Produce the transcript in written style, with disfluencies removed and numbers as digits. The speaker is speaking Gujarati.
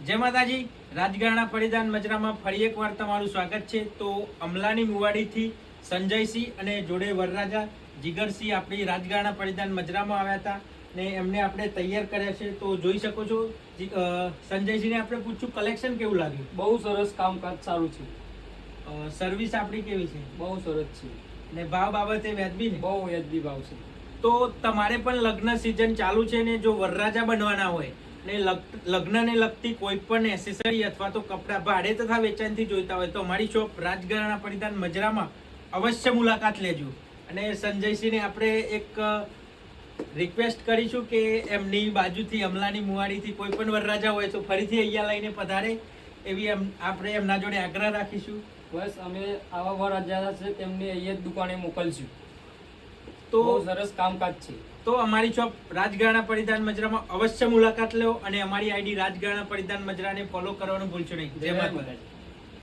જય માતાજી, રાજગરાણા પરિધાન મજરામાં ફરી એકવાર તમારું સ્વાગત છે। તો અમલાની મુવાડીથી સંજયસિંહ અને જોડે વરરાજા જીગરસિંહ આપણી રાજગરાણા પરિધાન મજરામાં આવ્યા હતા ને એમને આપણે તૈયાર કર્યા છે। તો જોઈ શકો છો સંજયસિંહને આપણે પૂછ્યું કલેક્શન કેવું લાગ્યું। બહુ સરસ, કામકાજ સારું છે, સર્વિસ આપણી કેવી છે, બહુ સરસ છે ને ભાવ બાબતે વ્યાજબી ને, બહુ વ્યાજબી ભાવ છે। તો તમારે પણ લગ્ન સિઝન ચાલુ છે ને જો વરરાજા બનવાના હોય ને લગ્નને લગતી કોઈ પણ એસેસરી અથવા તો કપડા ભાડે તથા વેચાણથી જોઈતા હોય તો અમારી શોપ રાજગરાણા પરિધાન મજરામાં અવશ્ય મુલાકાત લેજો। અને સંજયસિંહને આપણે એક રિક્વેસ્ટ કરીશું કે એમની બાજુથી અમલાની મુવાડીથી કોઈ પણ વરરાજા હોય તો ફરીથી અહીંયા લઈને પધારે એવી આપણે એમના જોડે આગ્રહ રાખીશું। બસ અમે આવા વરરાજા છે તેમને અહીંયા જ દુકાને મોકલશું। તો બહુ સરસ કામકાજ છે। તો અમારી શોપ રાજગરાણા પરિધાન મજરામાં અવશ્ય મુલાકાત લો અને અમારી આઈડી રાજગરાણા પરિધાન મજરાને ફોલો કરવાનું ભૂલશો નહીં। જય માતાજી।